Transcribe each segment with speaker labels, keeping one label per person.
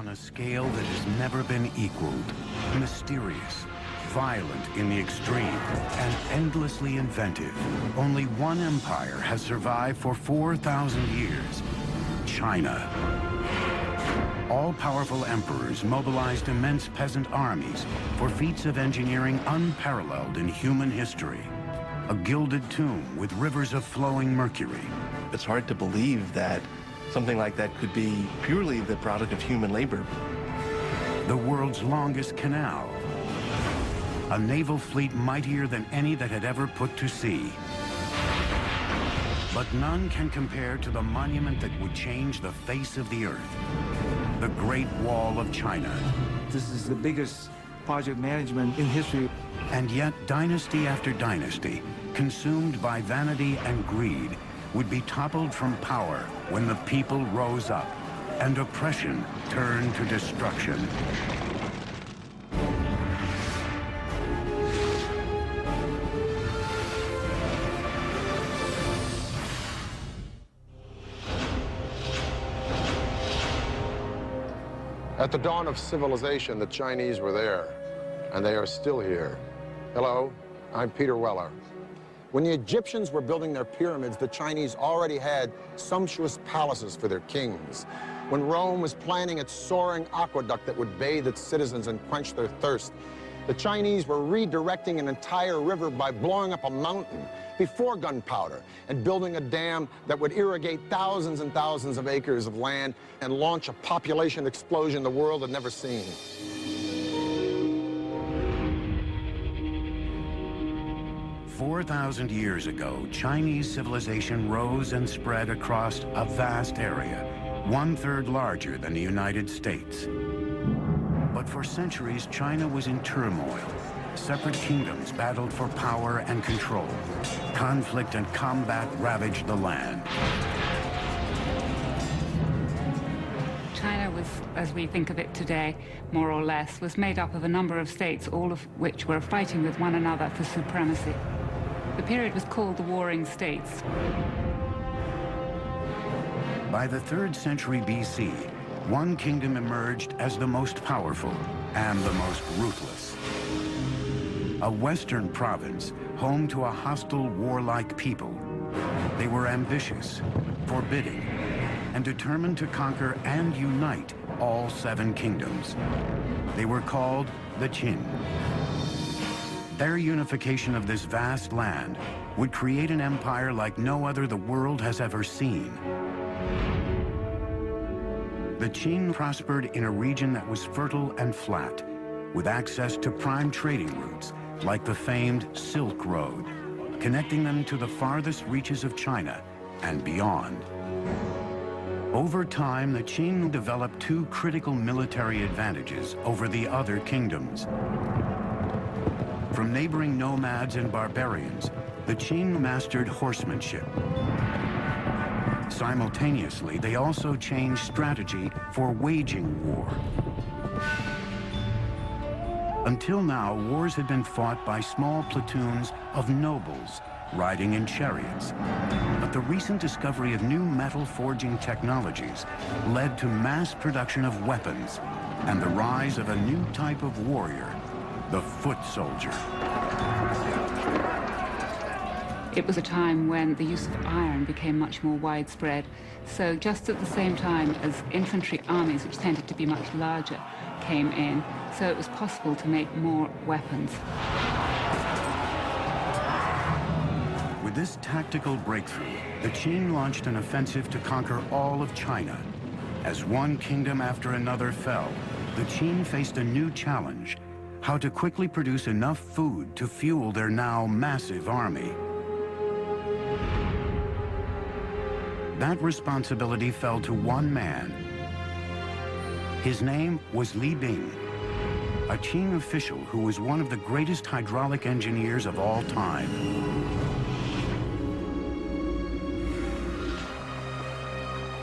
Speaker 1: on a scale that has never been equaled. Mysterious, violent in the extreme, and endlessly inventive. Only one empire has survived for 4,000 years: China. All-powerful emperors mobilized immense peasant armies for feats of engineering unparalleled in human history. A gilded tomb with rivers of flowing mercury.
Speaker 2: It's hard to believe that something like that could be purely the product of human labor.
Speaker 1: The world's longest canal. A naval fleet mightier than any that had ever put to sea. But none can compare to the monument that would change the face of the earth. The Great Wall of China.
Speaker 3: This is the biggest project management in history.
Speaker 1: And yet, dynasty after dynasty, consumed by vanity and greed, would be toppled from power when the people rose up and oppression turned to destruction.
Speaker 4: At the dawn of civilization, the Chinese were there, and they are still here. Hello, I'm Peter Weller. When the Egyptians were building their pyramids, the Chinese already had sumptuous palaces for their kings. When Rome was planning its soaring aqueduct that would bathe its citizens and quench their thirst, the Chinese were redirecting an entire river by blowing up a mountain before gunpowder and building a dam that would irrigate thousands and thousands of acres of land and launch a population explosion the world had never seen.
Speaker 1: "4,000 years ago, Chinese civilization rose and spread across a vast area, 1/3 larger than the United States. But for centuries, China was in turmoil. Separate kingdoms battled for power and control. Conflict and combat ravaged the land.
Speaker 5: China was, as we think of it today, more or less, was made up of a number of states, all of which were fighting with one another for supremacy. The period was called the Warring States.
Speaker 1: By the 3rd century BC, one kingdom emerged as the most powerful and the most ruthless. A western province home to a hostile, warlike people. They were ambitious, forbidding, and determined to conquer and unite all 7 kingdoms. They were called the Qin. Their unification of this vast land would create an empire like no other the world has ever seen. The Qin prospered in a region that was fertile and flat, with access to prime trading routes like the famed Silk Road, connecting them to the farthest reaches of China and beyond. Over time, the Qin developed 2 critical military advantages over the other kingdoms. From neighboring nomads and barbarians, the Qin mastered horsemanship. Simultaneously, they also changed strategy for waging war. Until now, wars had been fought by small platoons of nobles riding in chariots. But the recent discovery of new metal forging technologies led to mass production of weapons and the rise of a new type of warrior, the foot soldier.
Speaker 5: It was a time when the use of iron became much more widespread. So just at the same time as infantry armies, which tended to be much larger, came in, so it was possible to make more weapons.
Speaker 1: With this tactical breakthrough, the Qin launched an offensive to conquer all of China. As one kingdom after another fell, the Qin faced a new challenge: how to quickly produce enough food to fuel their now massive army. That responsibility fell to one man. His name was Li Bing, a Qin official who was one of the greatest hydraulic engineers of all time.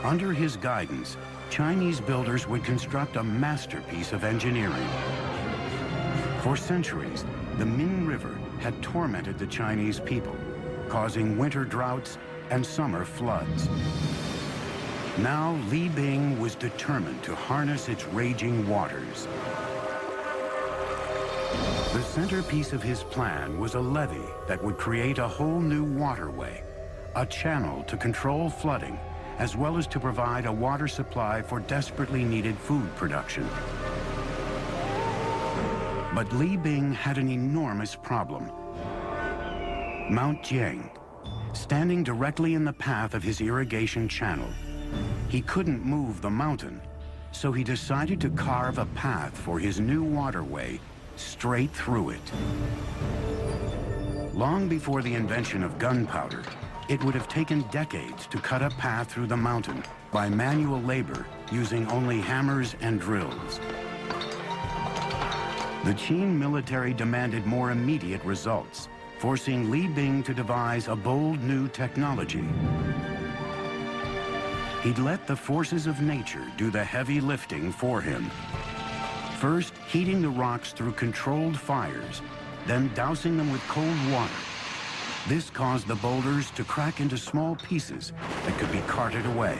Speaker 1: Under his guidance, Chinese builders would construct a masterpiece of engineering. For centuries, the Ming River had tormented the Chinese people, causing winter droughts and summer floods. Now Li Bing was determined to harness its raging waters. The centerpiece of his plan was a levee that would create a whole new waterway, a channel to control flooding, as well as to provide a water supply for desperately needed food production. But Li Bing had an enormous problem. Mount Jiang, standing directly in the path of his irrigation channel. He couldn't move the mountain, so he decided to carve a path for his new waterway straight through it. Long before the invention of gunpowder, it would have taken decades to cut a path through the mountain by manual labor using only hammers and drills. The Qin military demanded more immediate results, forcing Li Bing to devise a bold new technology. He'd let the forces of nature do the heavy lifting for him. First, heating the rocks through controlled fires, then dousing them with cold water. This caused the boulders to crack into small pieces that could be carted away.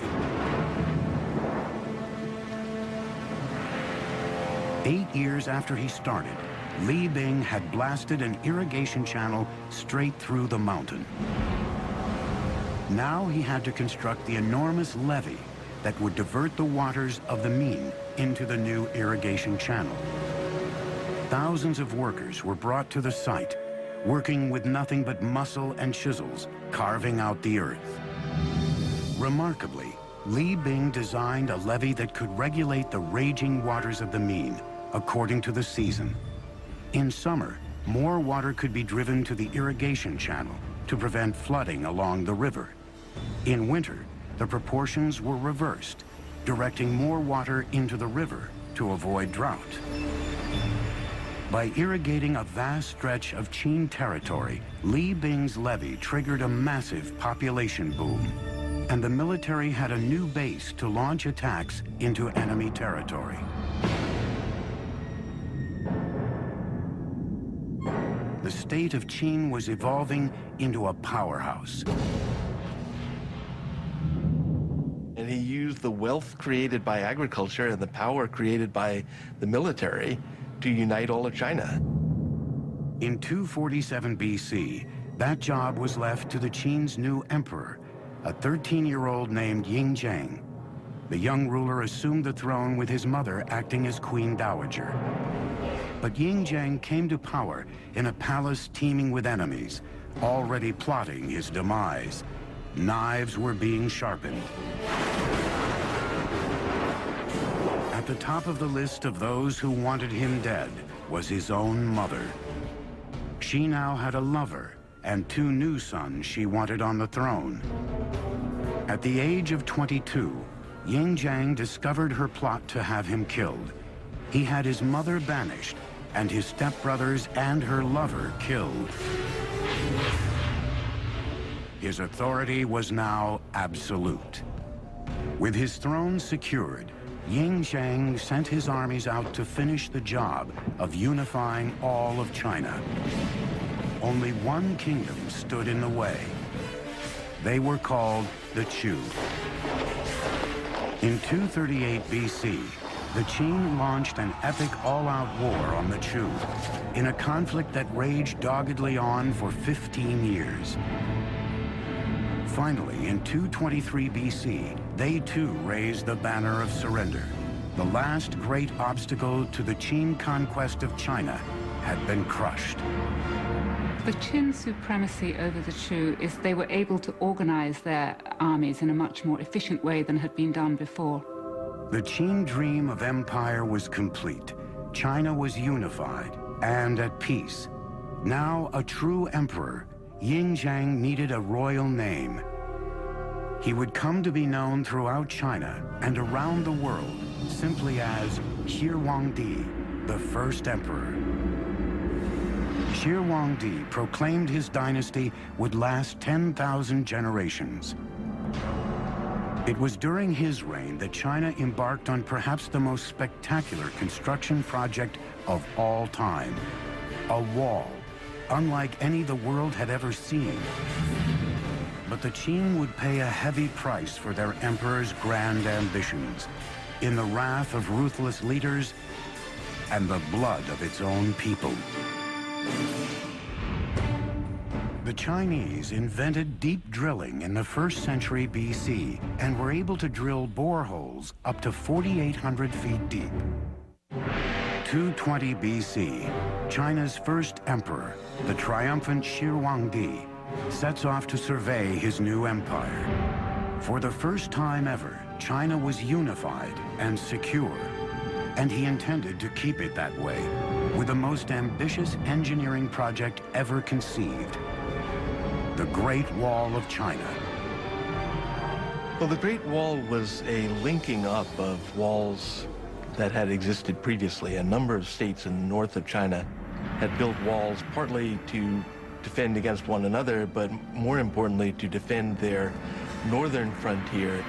Speaker 1: 8 years after he started, Li Bing had blasted an irrigation channel straight through the mountain. Now he had to construct the enormous levee that would divert the waters of the Ming into the new irrigation channel. Thousands of workers were brought to the site, working with nothing but muscle and chisels, carving out the earth. Remarkably, Li Bing designed a levee that could regulate the raging waters of the Ming according to the season. In summer, more water could be driven to the irrigation channel to prevent flooding along the river. In winter, the proportions were reversed, directing more water into the river to avoid drought. By irrigating a vast stretch of Qin territory, Li Bing's levee triggered a massive population boom, and the military had a new base to launch attacks into enemy territory. The state of Qin was evolving into a powerhouse.
Speaker 2: And he used the wealth created by agriculture and the power created by the military to unite all of China.
Speaker 1: In 247 BC, that job was left to the Qin's new emperor, a 13-year-old named Yingzheng. The young ruler assumed the throne with his mother acting as queen dowager. But Yingzheng came to power in a palace teeming with enemies, already plotting his demise. Knives were being sharpened. At the top of the list of those who wanted him dead was his own mother. She now had a lover and 2 new sons she wanted on the throne. At the age of 22, Yingzheng discovered her plot to have him killed. He had his mother banished and his stepbrothers and her lover killed. His authority was now absolute. With his throne secured, Yingzheng sent his armies out to finish the job of unifying all of China. Only one kingdom stood in the way. They were called the Zhou. In 238 BC, the Qin launched an epic all-out war on the Zhou in a conflict that raged doggedly on for 15 years. Finally, in 223 BC, they too raised the banner of surrender. The last great obstacle to the Qin conquest of China had been crushed.
Speaker 5: The Qin supremacy over the Zhou is they were able to organize their armies in a much more efficient way than had been done before.
Speaker 1: The Qin dream of empire was complete. China was unified and at peace. Now a true emperor, Yingzheng needed a royal name. He would come to be known throughout China and around the world simply as Shi Huangdi, the first emperor. Shi Huangdi proclaimed his dynasty would last 10,000 generations. It was during his reign that China embarked on perhaps the most spectacular construction project of all time, a wall, unlike any the world had ever seen. But the Qing would pay a heavy price for their emperor's grand ambitions, in the wrath of ruthless leaders and the blood of its own people. The Chinese invented deep drilling in the 1st century BC and were able to drill boreholes up to 4,800 feet deep. 220 BC, China's first emperor, the triumphant Shi Huangdi, sets off to survey his new empire. For the first time ever, China was unified and secure, and he intended to keep it that way, with the most ambitious engineering project ever conceived: the Great Wall of China.
Speaker 2: Well, the Great Wall was a linking up of walls that had existed previously. A number of states in the north of China had built walls partly to defend against one another, but more importantly, to defend their northern frontier.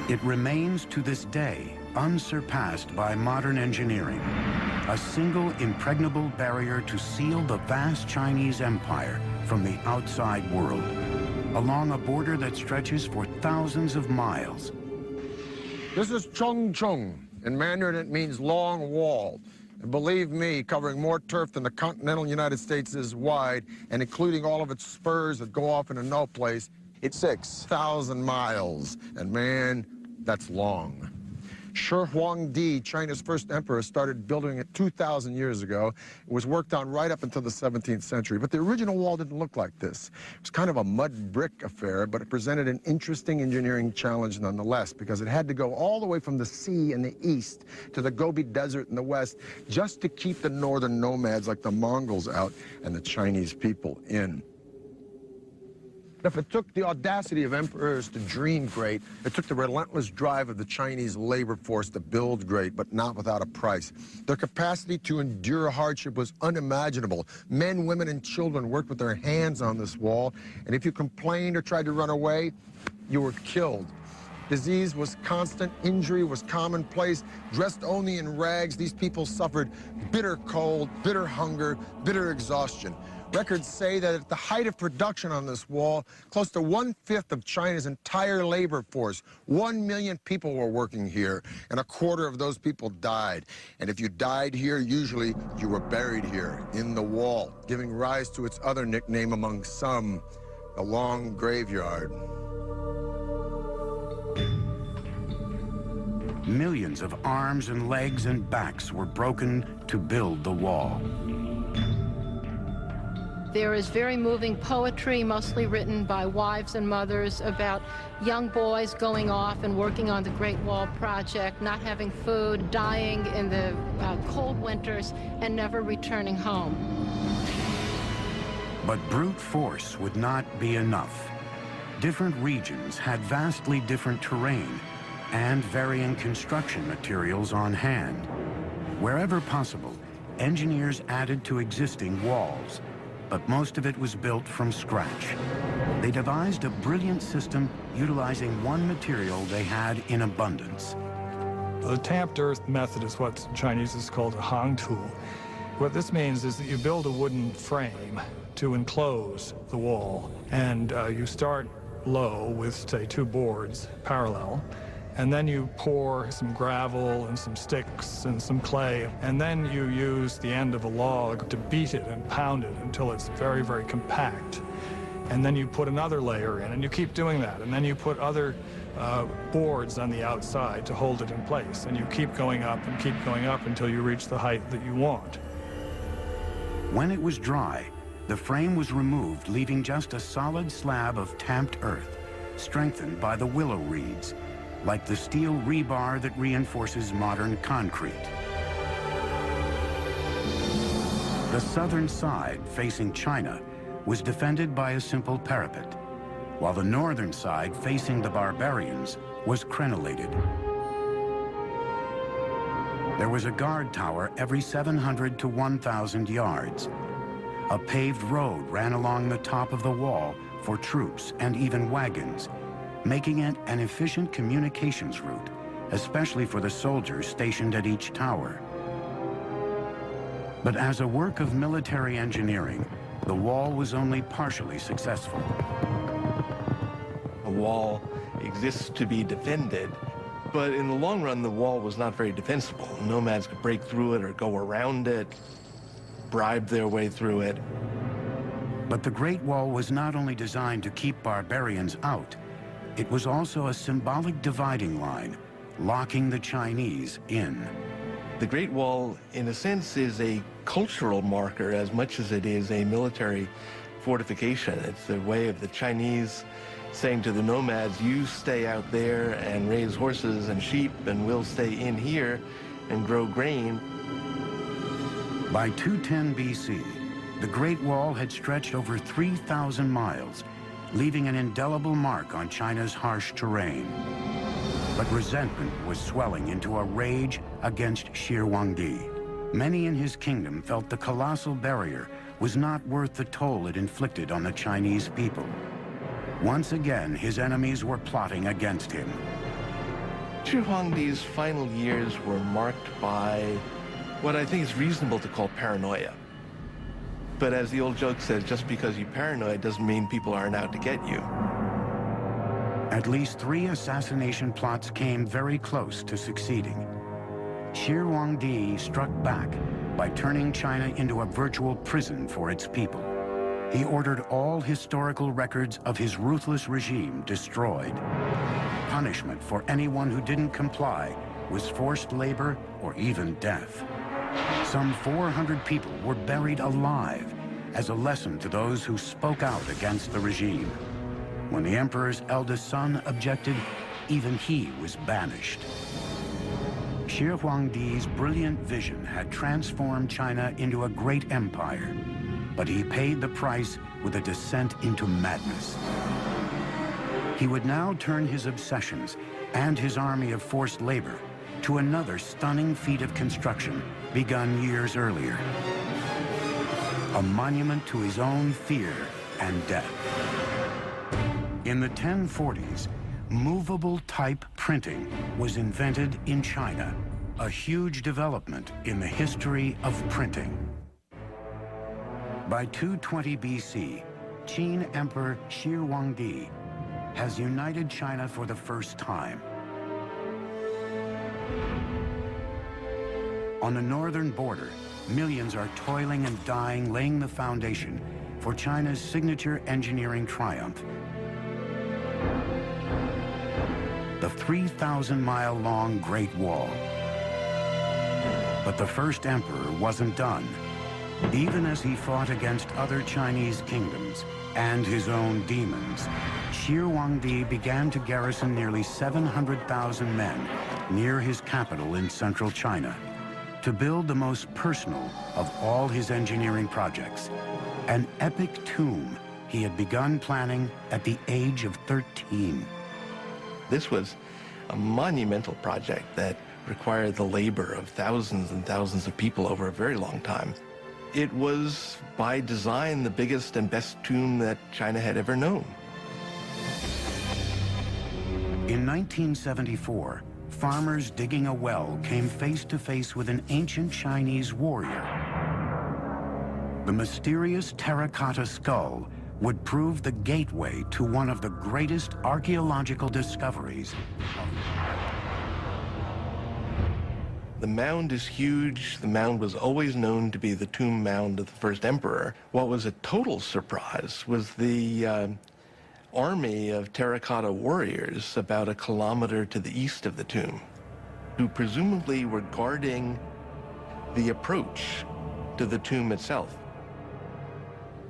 Speaker 1: It remains to this day unsurpassed by modern engineering, a single impregnable barrier to seal the vast Chinese empire from the outside world, along a border that stretches for thousands of miles.
Speaker 4: This is Chongcheng. In Mandarin, it means long wall. And believe me, covering more turf than the continental United States is wide, and including all of its spurs that go off into no place, it's 6,000 miles. And man, that's long. Shi Huangdi, China's first emperor, started building it 2,000 years ago. It was worked on right up until the 17th century. But the original wall didn't look like this. It was kind of a mud brick affair, but it presented an interesting engineering challenge nonetheless, because it had to go all the way from the sea in the east to the Gobi Desert in the west, just to keep the northern nomads like the Mongols out and the Chinese people in. If it took the audacity of emperors to dream great, it took the relentless drive of the Chinese labor force to build great, but not without a price. Their capacity to endure hardship was unimaginable. Men, women, and children worked with their hands on this wall, and if you complained or tried to run away, you were killed. Disease was constant, injury was commonplace. Dressed only in rags, these people suffered bitter cold, bitter hunger, bitter exhaustion. Records say that at the height of production on this wall, close to 1/5 of China's entire labor force, 1 million people were working here, and 1/4 of those people died. And if you died here, usually you were buried here, in the wall, giving rise to its other nickname among some, the Long Graveyard.
Speaker 1: Millions of arms and legs and backs were broken to build the wall.
Speaker 6: There is very moving poetry, mostly written by wives and mothers, about young boys going off and working on the Great Wall Project, not having food, dying in the cold winters, and never returning home.
Speaker 1: But brute force would not be enough. Different regions had vastly different terrain and varying construction materials on hand. Wherever possible, engineers added to existing walls, but most of it was built from scratch. They devised a brilliant system utilizing one material they had in abundance.
Speaker 7: The tamped earth method is what Chinese is called a hangtu. What this means is that you build a wooden frame to enclose the wall, and you start low with, say, 2 boards parallel, and then you pour some gravel and some sticks and some clay, and then you use the end of a log to beat it and pound it until it's very, very compact. And then you put another layer in, and you keep doing that. And then you put other boards on the outside to hold it in place. And you keep going up and keep going up until you reach the height that you want.
Speaker 1: When it was dry, the frame was removed, leaving just a solid slab of tamped earth, strengthened by the willow reeds, like the steel rebar that reinforces modern concrete. The southern side, facing China, was defended by a simple parapet, while the northern side, facing the barbarians, was crenellated. There was a guard tower every 700 to 1,000 yards. A paved road ran along the top of the wall for troops and even wagons, making it an efficient communications route, especially for the soldiers stationed at each tower. But as a work of military engineering, the wall was only partially successful.
Speaker 2: wall exists to be defended. But in the long run, the wall was not very defensible. Nomads could break through it or go around it, bribe their way through it.
Speaker 1: But the Great Wall was not only designed to keep barbarians out, it was also a symbolic dividing line, locking the Chinese in.
Speaker 2: The Great Wall, in a sense, is a cultural marker as much as it is a military fortification. It's the way of the Chinese saying to the nomads, you stay out there and raise horses and sheep, and we'll stay in here and grow grain.
Speaker 1: By 210 BC, the Great Wall had stretched over 3,000 miles, leaving an indelible mark on China's harsh terrain. But resentment was swelling into a rage against Shi Huangdi. Many in his kingdom felt the colossal barrier was not worth the toll it inflicted on the Chinese people. Once again, his enemies were plotting against him.
Speaker 2: Shi Huangdi's final years were marked by what I think is reasonable to call paranoia. But as the old joke says, just because you're paranoid doesn't mean people aren't out to get you.
Speaker 1: At least 3 assassination plots came very close to succeeding. Shi Huangdi struck back by turning China into a virtual prison for its people. He ordered all historical records of his ruthless regime destroyed. Punishment for anyone who didn't comply was forced labor or even death. Some 400 people were buried alive as a lesson to those who spoke out against the regime. When the emperor's eldest son objected, even he was banished. Shi Huangdi's brilliant vision had transformed China into a great empire, but he paid the price with a descent into madness. He would now turn his obsessions and his army of forced labor to another stunning feat of construction begun years earlier. A monument to his own fear and death. In the 1040s, movable type printing was invented in China, a huge development in the history of printing. By 220 BC, Qin Emperor Shi Huangdi has united China for the first time. On the northern border, millions are toiling and dying, laying the foundation for China's signature engineering triumph. The 3,000-mile-long Great Wall. But the first emperor wasn't done. Even as he fought against other Chinese kingdoms and his own demons, Shi Huangdi began to garrison nearly 700,000 men near his capital in central China to build the most personal of all his engineering projects, an epic tomb he had begun planning at the age of 13.
Speaker 2: This was a monumental project that required the labor of thousands and thousands of people over a very long time. It was, by design, the biggest and best tomb that China had ever known.
Speaker 1: In 1974, farmers digging a well came face to face with an ancient Chinese warrior. The mysterious terracotta skull would prove the gateway to one of the greatest archaeological discoveries.
Speaker 2: The mound is huge. The mound was always known to be the tomb mound of the first emperor. What was a total surprise was the army of terracotta warriors about a kilometer to the east of the tomb, who presumably were guarding the approach to the tomb itself.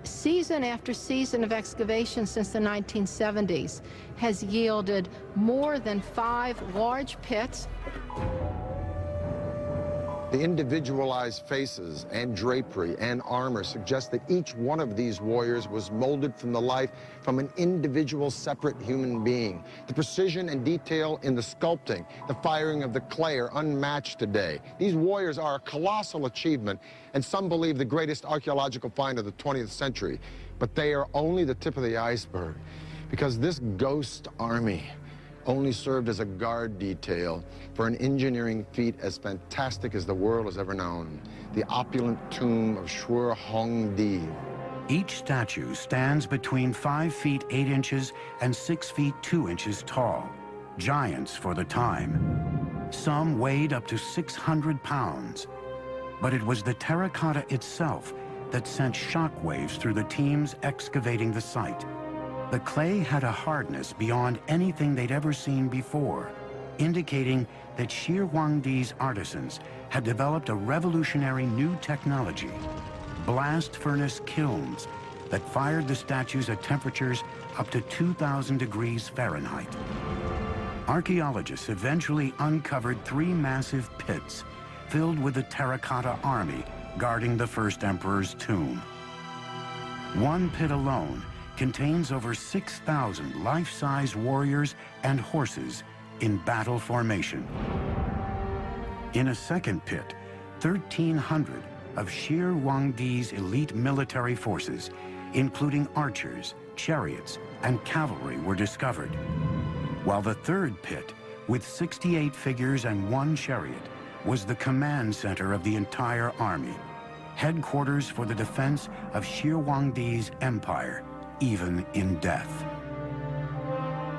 Speaker 6: Season after season of excavation since the 1970s has yielded more than 5 large pits.
Speaker 4: The individualized faces and drapery and armor suggest that each one of these warriors was molded from the life from an individual separate human being. The precision and detail in the sculpting, the firing of the clay are unmatched today. These warriors are a colossal achievement, and some believe the greatest archaeological find of the 20th century. But they are only the tip of the iceberg, because this ghost army only served as a guard detail for an engineering feat as fantastic as the world has ever known, the opulent tomb of Shi Huangdi.
Speaker 1: Each statue stands between 5 feet 8 inches and 6 feet 2 inches tall, giants for the time. Some weighed up to 600 pounds. But it was the terracotta itself that sent shockwaves through the teams excavating the site. The clay had a hardness beyond anything they'd ever seen before, indicating that Shir Huangdi's artisans had developed a revolutionary new technology, blast furnace kilns that fired the statues at temperatures up to 2,000 degrees Fahrenheit. Archaeologists eventually uncovered 3 massive pits filled with the terracotta army guarding the first emperor's tomb. One pit alone contains over 6,000 life-size warriors and horses in battle formation. In a second pit, 1,300 of Shir Huangdi's elite military forces, including archers, chariots, and cavalry, were discovered. While the third pit, with 68 figures and 1 chariot, was the command center of the entire army, headquarters for the defense of Shir Huangdi's empire, even in death.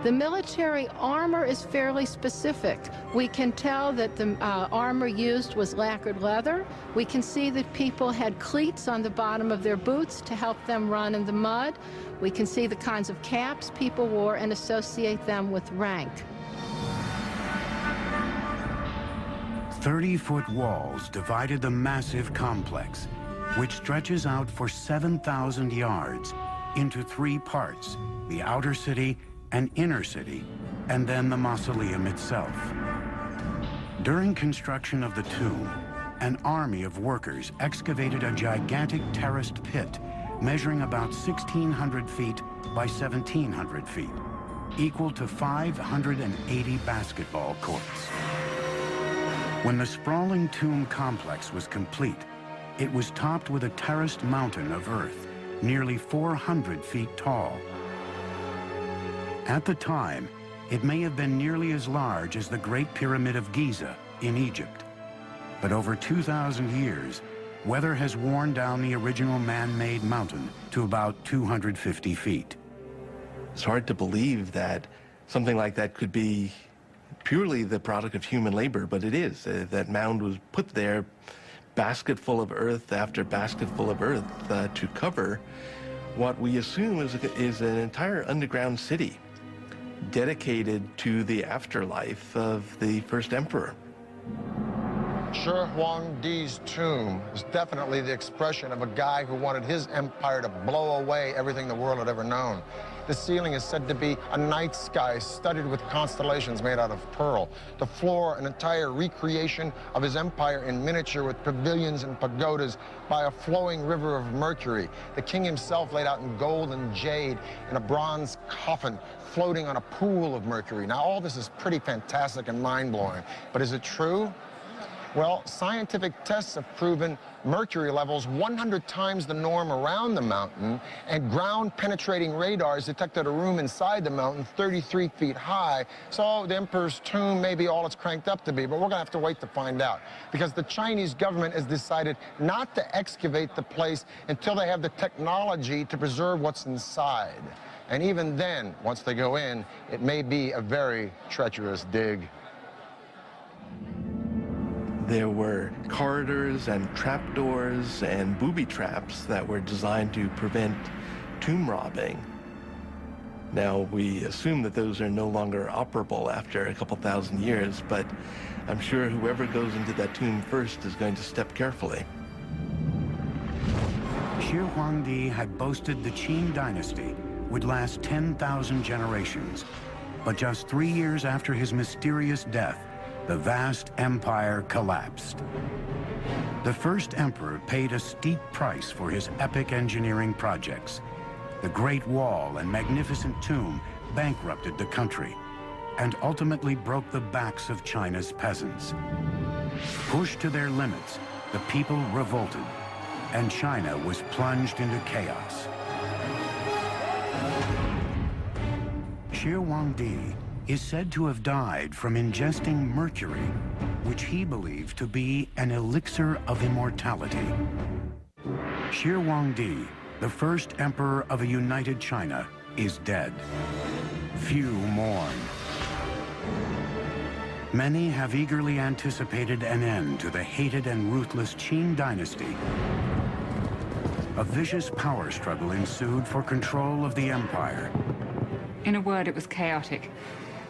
Speaker 6: The military armor is fairly specific. We can tell that the armor used was lacquered leather. We can see that people had cleats on the bottom of their boots to help them run in the mud. We can see the kinds of caps people wore and associate them with rank.
Speaker 1: 30-foot walls divided the massive complex, which stretches out for 7,000 yards, into 3 parts: the outer city, an inner city, and then the mausoleum itself. During construction of the tomb, an army of workers excavated a gigantic terraced pit measuring about 1,600 feet by 1,700 feet, equal to 580 basketball courts. When the sprawling tomb complex was complete, it was topped with a terraced mountain of earth, nearly 400 feet tall. At the time, it may have been nearly as large as the Great Pyramid of Giza in Egypt. But over 2,000 years, weather has worn down the original man-made mountain to about 250 feet.
Speaker 2: It's hard to believe that something like that could be purely the product of human labor, but it is. That mound was put there, basket full of earth after basket full of earth, to cover what we assume is an entire underground city dedicated to the afterlife of the first emperor.
Speaker 4: Shir Huangdi's tomb is definitely the expression of a guy who wanted his empire to blow away everything the world had ever known. The ceiling is said to be a night sky studded with constellations made out of pearl. The floor, an entire recreation of his empire in miniature with pavilions and pagodas by a flowing river of mercury. The king himself laid out in gold and jade in a bronze coffin floating on a pool of mercury. Now, all this is pretty fantastic and mind-blowing, but is it true? Well, scientific tests have proven mercury levels 100 times the norm around the mountain, and ground-penetrating radars detected a room inside the mountain 33 feet high. So the emperor's tomb may be all it's cranked up to be, but we're going to have to wait to find out, because the Chinese government has decided not to excavate the place until they have the technology to preserve what's inside. And even then, once they go in, it may be a very treacherous dig.
Speaker 2: There were corridors and trapdoors and booby traps that were designed to prevent tomb robbing. Now, we assume that those are no longer operable after a couple thousand years, but I'm sure whoever goes into that tomb first is going to step carefully.
Speaker 1: Shir Huangdi had boasted the Qin dynasty would last 10,000 generations, but just 3 years after his mysterious death, the vast empire collapsed. The first emperor paid a steep price for his epic engineering projects. The Great Wall and magnificent tomb bankrupted the country and ultimately broke the backs of China's peasants. Pushed to their limits, the people revolted, and China was plunged into chaos. Shir Huangdi is said to have died from ingesting mercury, which he believed to be an elixir of immortality. Shir Huangdi the first emperor of a united China, is dead. Few mourn. Many have eagerly anticipated an end to the hated and ruthless Qing dynasty. A vicious power struggle ensued for control of the empire.
Speaker 5: In a word, it was chaotic.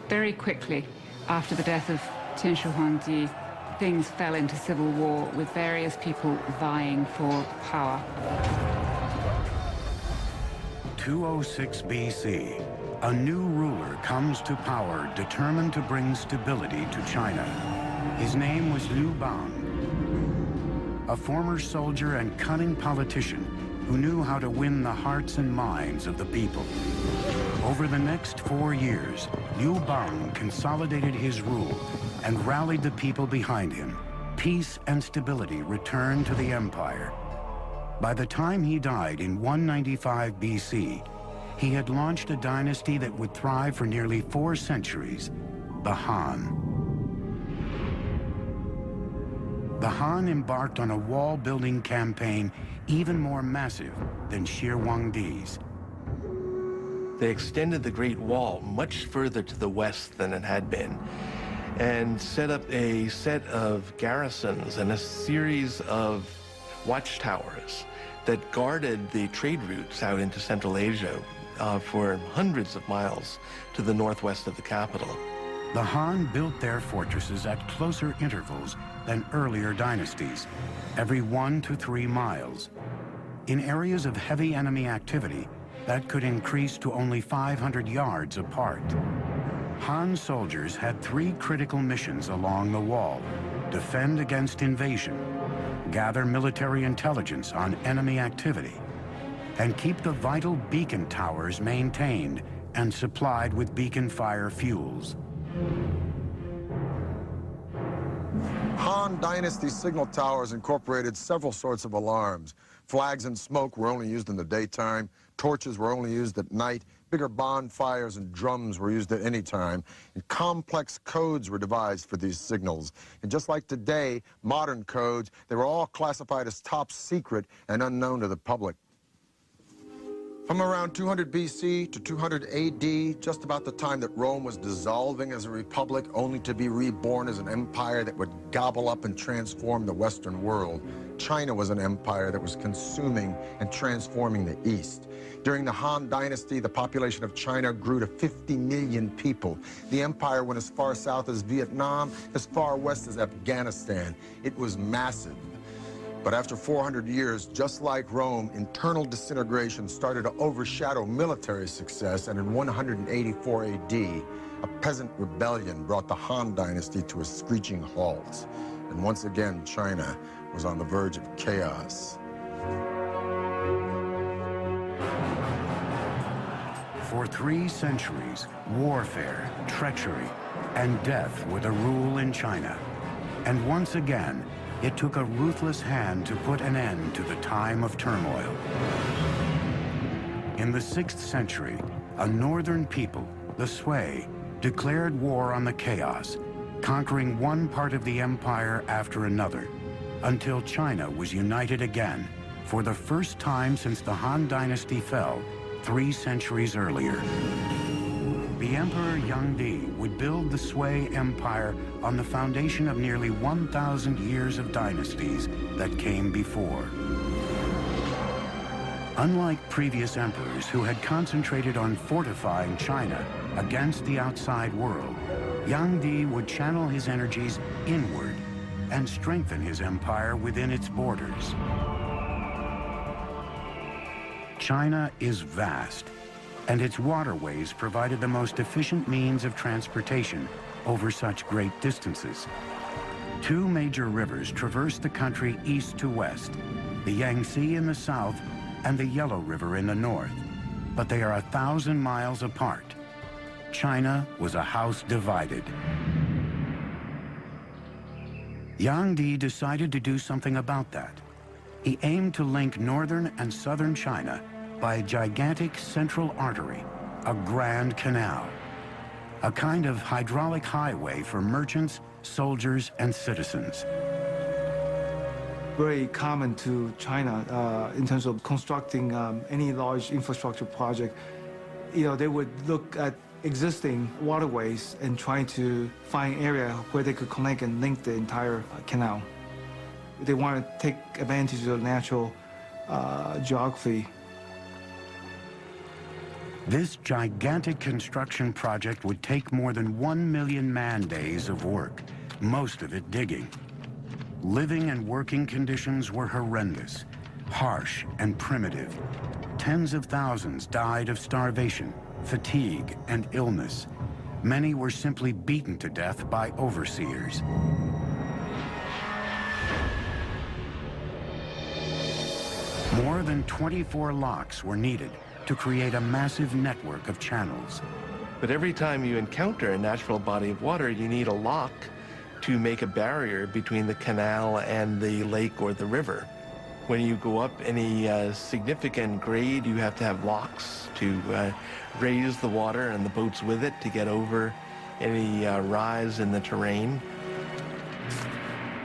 Speaker 5: Very quickly, after the death of Qin Shi Huangdi, things fell into civil war with various people vying for power.
Speaker 1: 206 BC, a new ruler comes to power determined to bring stability to China. His name was Liu Bang, a former soldier and cunning politician who knew how to win the hearts and minds of the people. Over the next 4 years, Liu Bang consolidated his rule and rallied the people behind him. Peace and stability returned to the empire. By the time he died in 195 BC, he had launched a dynasty that would thrive for nearly 4 centuries, the Han. The Han embarked on a wall-building campaign even more massive than Shi Huangdi's.
Speaker 2: They extended the Great Wall much further to the west than it had been, and set up a set of garrisons and a series of watchtowers that guarded the trade routes out into Central Asia for hundreds of miles to the northwest of the capital.
Speaker 1: The Han built their fortresses at closer intervals than earlier dynasties, every 1 to 3 miles. In areas of heavy enemy activity, that could increase to only 500 yards apart. Han soldiers had 3 critical missions along the wall: defend against invasion, gather military intelligence on enemy activity, and keep the vital beacon towers maintained and supplied with beacon fire fuels.
Speaker 4: Han Dynasty signal towers incorporated several sorts of alarms. Flags and smoke were only used in the daytime. Torches were only used at night. Bigger bonfires and drums were used at any time. And complex codes were devised for these signals. And just like today, modern codes, they were all classified as top secret and unknown to the public. From around 200 BC to 200 AD, just about the time that Rome was dissolving as a republic, only to be reborn as an empire that would gobble up and transform the Western world, China was an empire that was consuming and transforming the East. During the Han Dynasty, the population of China grew to 50 million people. The empire went as far south as Vietnam, as far west as Afghanistan. It was massive. But after 400 years, just like Rome, internal disintegration started to overshadow military success, and in 184 AD, a peasant rebellion brought the Han Dynasty to a screeching halt. And once again, China was on the verge of chaos.
Speaker 1: For 3 centuries, warfare, treachery, and death were the rule in China. And once again, it took a ruthless hand to put an end to the time of turmoil. In the 6th century, a northern people, the Zhou, declared war on the chaos, conquering one part of the empire after another, until China was united again, for the first time since the Han Dynasty fell 3 centuries earlier. The Emperor Yangdi would build the Zhou Empire on the foundation of nearly 1,000 years of dynasties that came before. Unlike previous emperors who had concentrated on fortifying China against the outside world, Yangdi would channel his energies inward and strengthen his empire within its borders. China is vast, and its waterways provided the most efficient means of transportation over such great distances. 2 major rivers traversed the country east to west, the Yangtze in the south and the Yellow River in the north, but they are 1,000 miles apart. China was a house divided. Yangdi decided to do something about that. He aimed to link northern and southern China by a gigantic central artery, a Grand Canal, a kind of hydraulic highway for merchants, soldiers, and citizens.
Speaker 3: very common to China in terms of constructing any large infrastructure project. You know, they would look at existing waterways and trying to find area where they could connect and link the entire canal. They want to take advantage of natural geography.
Speaker 1: This gigantic construction project would take more than 1 million man-days of work, most of it digging. Living and working conditions were horrendous, harsh and primitive. Tens of thousands died of starvation, fatigue, and illness. Many were simply beaten to death by overseers. More than 24 locks were needed to create a massive network of channels.
Speaker 2: But every time you encounter a natural body of water, you need a lock to make a barrier between the canal and the lake or the river. When you go up any significant grade, you have to have locks to raise the water and the boats with it to get over any rise in the terrain.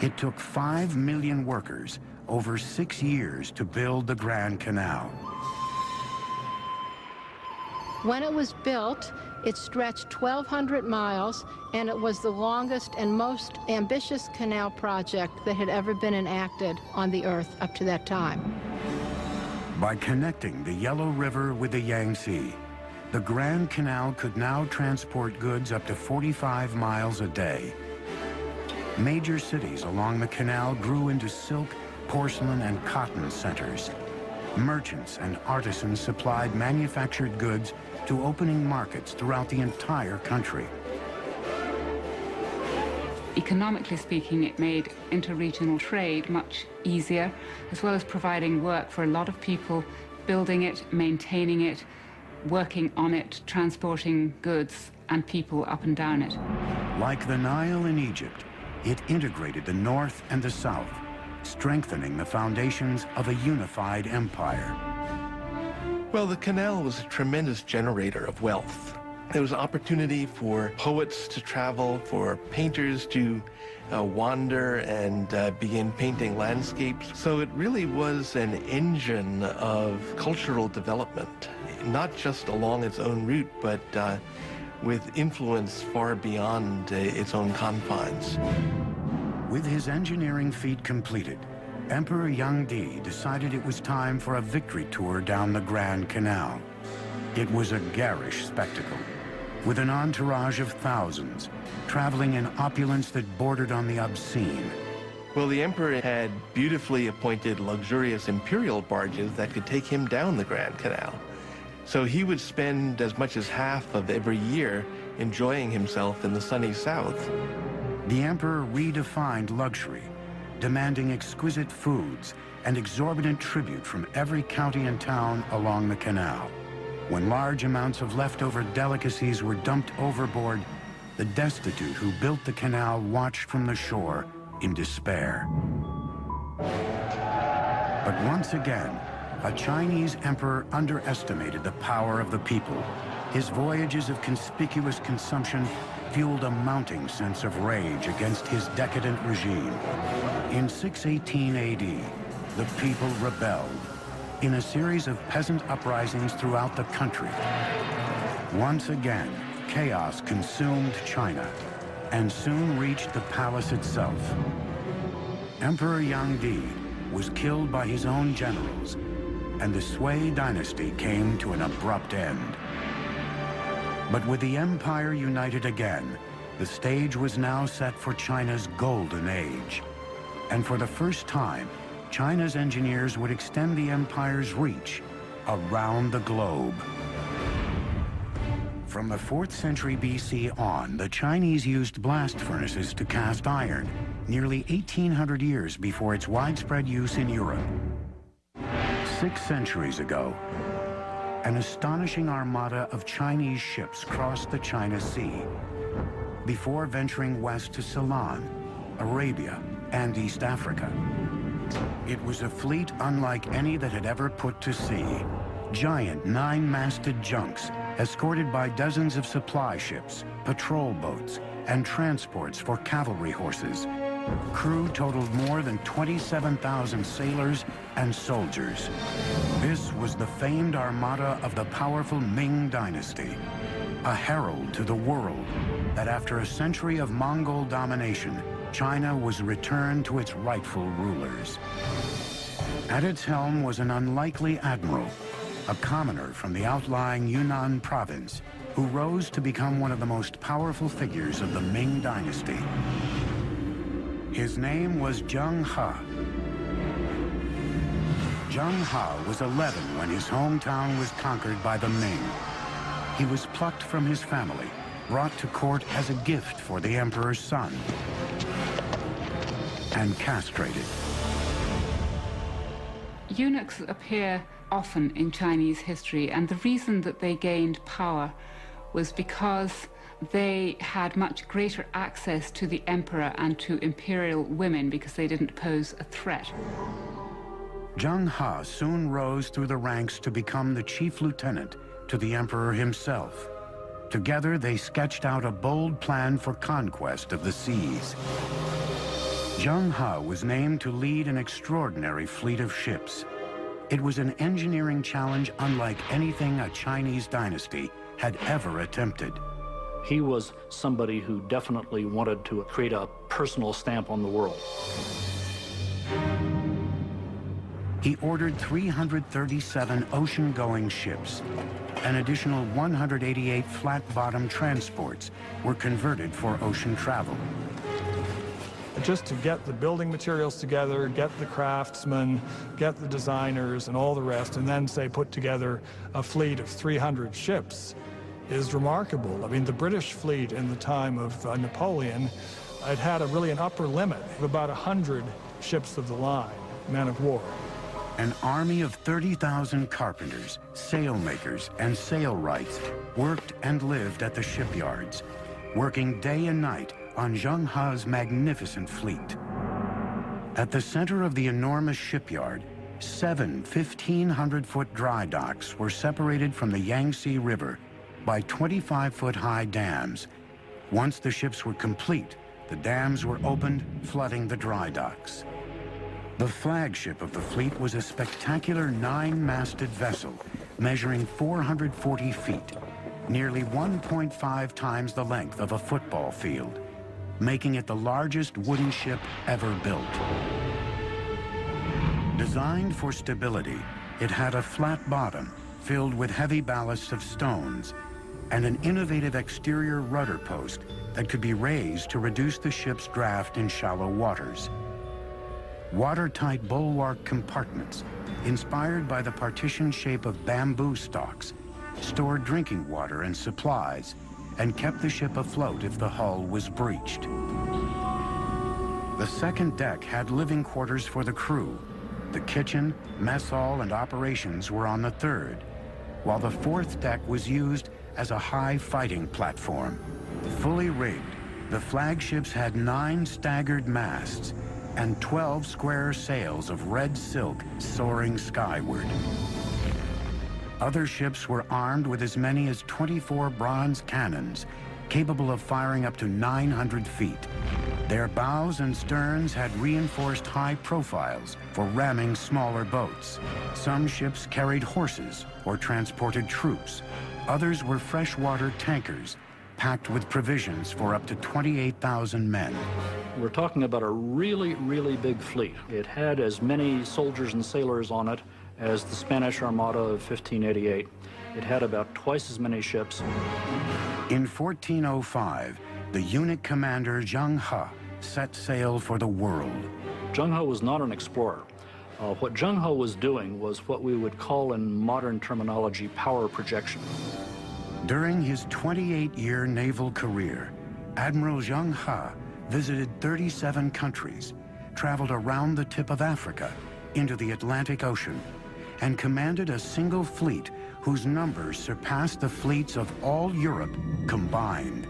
Speaker 1: It took 5 million workers over 6 years to build the Grand Canal.
Speaker 6: When it was built, it stretched 1,200 miles, and it was the longest and most ambitious canal project that had ever been enacted on the Earth up to that time.
Speaker 1: By connecting the Yellow River with the Yangtze, the Grand Canal could now transport goods up to 45 miles a day. Major cities along the canal grew into silk, porcelain, and cotton centers. Merchants and artisans supplied manufactured goods to opening markets throughout the entire country.
Speaker 5: Economically speaking, it made interregional trade much easier, as well as providing work for a lot of people building it, maintaining it, working on it, transporting goods and people up and down it.
Speaker 1: Like the Nile in Egypt, it integrated the North and the South, strengthening the foundations of a unified empire.
Speaker 2: Well, the canal was a tremendous generator of wealth. There was opportunity for poets to travel, for painters to wander and begin painting landscapes. So it really was an engine of cultural development, not just along its own route, but with influence far beyond its own confines.
Speaker 1: With his engineering feat completed, Emperor Yangdi decided it was time for a victory tour down the Grand Canal. It was a garish spectacle, with an entourage of thousands, traveling in opulence that bordered on the obscene.
Speaker 2: Well, the emperor had beautifully appointed luxurious imperial barges that could take him down the Grand Canal. So he would spend as much as half of every year enjoying himself in the sunny south.
Speaker 1: The emperor redefined luxury, demanding exquisite foods and exorbitant tribute from every county and town along the canal. When large amounts of leftover delicacies were dumped overboard, the destitute who built the canal watched from the shore in despair. But once again, a Chinese emperor underestimated the power of the people. His voyages of conspicuous consumption fueled a mounting sense of rage against his decadent regime. In 618 AD, the people rebelled in a series of peasant uprisings throughout the country. Once again, chaos consumed China and soon reached the palace itself. Emperor Yangdi was killed by his own generals, and the Zhou dynasty came to an abrupt end. But with the empire united again, the stage was now set for China's golden age. And for the first time, China's engineers would extend the empire's reach around the globe. From the 4th century BC on, the Chinese used blast furnaces to cast iron, nearly 1,800 years before its widespread use in Europe. 6 centuries ago, an astonishing armada of Chinese ships crossed the China Sea before venturing west to Ceylon, Arabia, and East Africa. It was a fleet unlike any that had ever put to sea. Giant 9-masted junks escorted by dozens of supply ships, patrol boats, and transports for cavalry horses. Crew totaled more than 27,000 sailors and soldiers. This was the famed armada of the powerful Ming Dynasty, a herald to the world that after a century of Mongol domination, China was returned to its rightful rulers. At its helm was an unlikely admiral, a commoner from the outlying Yunnan province, who rose to become one of the most powerful figures of the Ming Dynasty. His name was Zhou. Zhou was 11 when his hometown was conquered by the Ming. He was plucked from his family, brought to court as a gift for the emperor's son, and castrated.
Speaker 5: Eunuchs appear often in Chinese history, and the reason that they gained power was because they had much greater access to the emperor and to imperial women because they didn't pose a threat.
Speaker 1: Zhou soon rose through the ranks to become the chief lieutenant to the emperor himself. Together, they sketched out a bold plan for conquest of the seas. Zhou was named to lead an extraordinary fleet of ships. It was an engineering challenge unlike anything a Chinese dynasty had ever attempted.
Speaker 8: He was somebody who definitely wanted to create a personal stamp on the world.
Speaker 1: He ordered 337 ocean-going ships. An additional 188 flat-bottom transports were converted for ocean travel.
Speaker 7: Just to get the building materials together, get the craftsmen, get the designers and all the rest, and then, say, put together a fleet of 300 ships is remarkable. I mean, the British fleet in the time of Napoleon, it had really an upper limit of about 100 ships of the line, men of war.
Speaker 1: An army of 30,000 carpenters, sailmakers, and sailwrights worked and lived at the shipyards, working day and night on Zhou's magnificent fleet. At the center of the enormous shipyard, 7 1,500-foot dry docks were separated from the Yangtze River by 25-foot-high dams. Once the ships were complete, the dams were opened, flooding the dry docks. The flagship of the fleet was a spectacular 9-masted vessel measuring 440 feet, nearly 1.5 times the length of a football field, making it the largest wooden ship ever built. Designed for stability, it had a flat bottom filled with heavy ballasts of stones and an innovative exterior rudder post that could be raised to reduce the ship's draft in shallow waters. Watertight bulwark compartments, inspired by the partition shape of bamboo stalks, stored drinking water and supplies, and kept the ship afloat if the hull was breached. The second deck had living quarters for the crew. The kitchen, mess hall, and operations were on the third, while the fourth deck was used as a high fighting platform. Fully rigged, the flagships had 9 staggered masts and 12 square sails of red silk soaring skyward. Other ships were armed with as many as 24 bronze cannons, capable of firing up to 900 feet. Their bows and sterns had reinforced high profiles for ramming smaller boats. Some ships carried horses or transported troops. Others were freshwater tankers, packed with provisions for up to 28,000 men.
Speaker 8: We're talking about a really, really big fleet. It had as many soldiers and sailors on it as the Spanish Armada of 1588. It had about twice as many ships.
Speaker 1: In 1405, the eunuch commander Zhou set sail for the world.
Speaker 8: Zhou was not an explorer. What Zhou was doing was what we would call in modern terminology power projection.
Speaker 1: During his 28-year naval career, Admiral Zhou visited 37 countries, traveled around the tip of Africa into the Atlantic Ocean, and commanded a single fleet whose numbers surpassed the fleets of all Europe combined.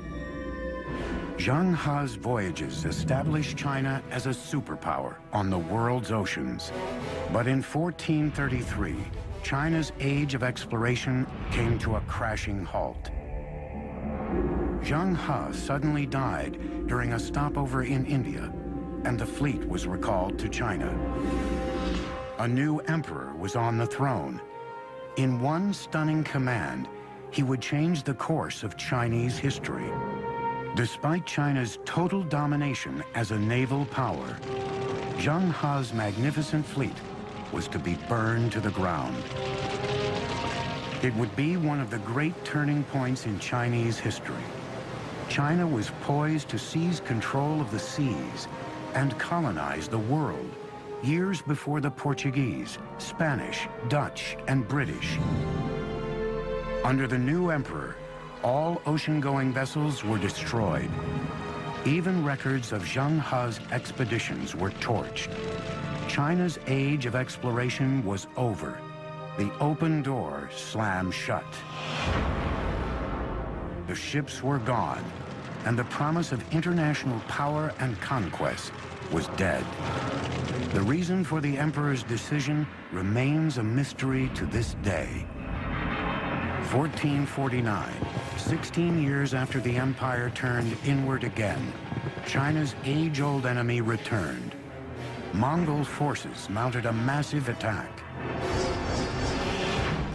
Speaker 1: Zhou's voyages established China as a superpower on the world's oceans. But in 1433, China's age of exploration came to a crashing halt. Zhou suddenly died during a stopover in India, and the fleet was recalled to China. A new emperor was on the throne. In one stunning command, he would change the course of Chinese history. Despite China's total domination as a naval power, Zheng He's magnificent fleet was to be burned to the ground. It would be one of the great turning points in Chinese history. China was poised to seize control of the seas and colonize the world years before the Portuguese, Spanish, Dutch, and British. Under the new emperor, all ocean-going vessels were destroyed. Even records of Zheng He's expeditions were torched. China's age of exploration was over. The open door slammed shut. The ships were gone, and the promise of international power and conquest was dead. The reason for the emperor's decision remains a mystery to this day. 1449, 16 years after the empire turned inward again, China's age-old enemy returned. Mongol forces mounted a massive attack.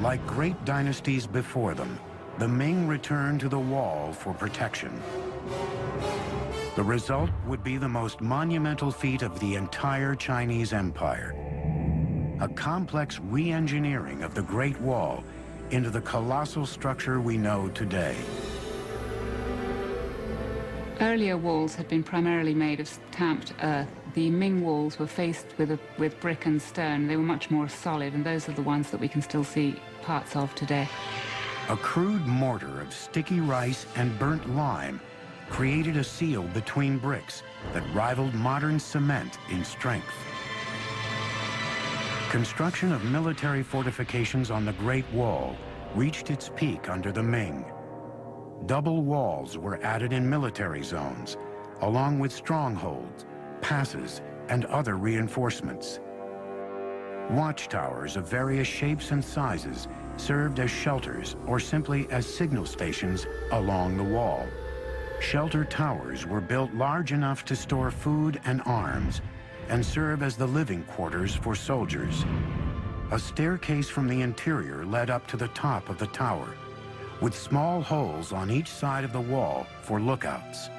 Speaker 1: Like great dynasties before them, the Ming returned to the wall for protection. The result would be the most monumental feat of the entire Chinese empire. A complex re-engineering of the Great Wall into the colossal structure we know today.
Speaker 5: Earlier walls had been primarily made of stamped earth. The Ming walls were faced with brick and stone. They were much more solid, and those are the ones that we can still see parts of today.
Speaker 1: A crude mortar of sticky rice and burnt lime created a seal between bricks that rivaled modern cement in strength. Construction of military fortifications on the Great Wall reached its peak under the Ming. Double walls were added in military zones, along with strongholds, passes, and other reinforcements. Watchtowers of various shapes and sizes served as shelters or simply as signal stations along the wall. Shelter towers were built large enough to store food and arms and serve as the living quarters for soldiers. A staircase from the interior led up to the top of the tower, with small holes on each side of the wall for lookouts.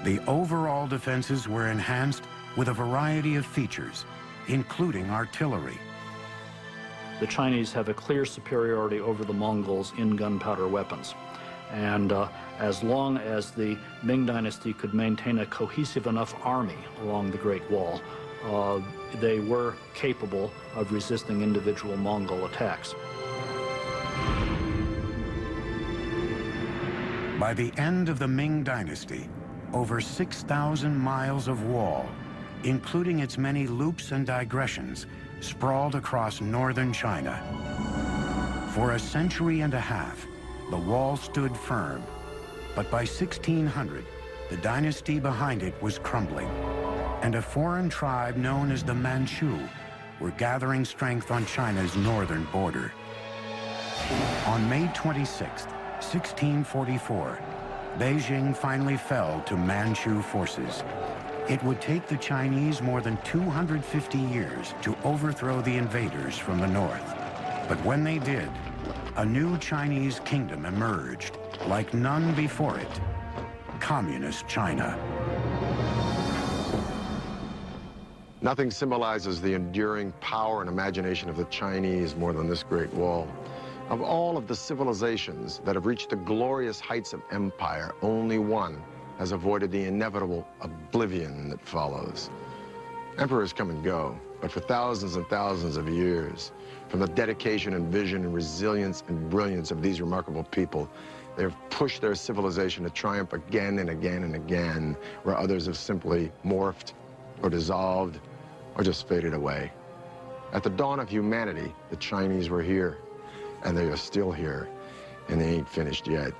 Speaker 1: The overall defenses were enhanced with a variety of features, including artillery.
Speaker 8: The Chinese have a clear superiority over the Mongols in gunpowder weapons. And as long as the Ming Dynasty could maintain a cohesive enough army along the Great Wall, they were capable of resisting individual Mongol attacks.
Speaker 1: By the end of the Ming Dynasty, over 6,000 miles of wall, including its many loops and digressions, sprawled across northern China. For a century and a half, the wall stood firm, but by 1600, the dynasty behind it was crumbling, and a foreign tribe known as the Manchu were gathering strength on China's northern border. On May 26, 1644, Beijing finally fell to Manchu forces. It would take the Chinese more than 250 years to overthrow the invaders from the north. But when they did, a new Chinese kingdom emerged, like none before it, Communist China.
Speaker 4: Nothing symbolizes the enduring power and imagination of the Chinese more than this Great Wall. Of all of the civilizations that have reached the glorious heights of empire, only one has avoided the inevitable oblivion that follows. Emperors come and go, but for thousands and thousands of years, from the dedication and vision and resilience and brilliance of these remarkable people, they have pushed their civilization to triumph again and again and again, where others have simply morphed or dissolved or just faded away. At the dawn of humanity, the Chinese were here, and they are still here, and they ain't finished yet.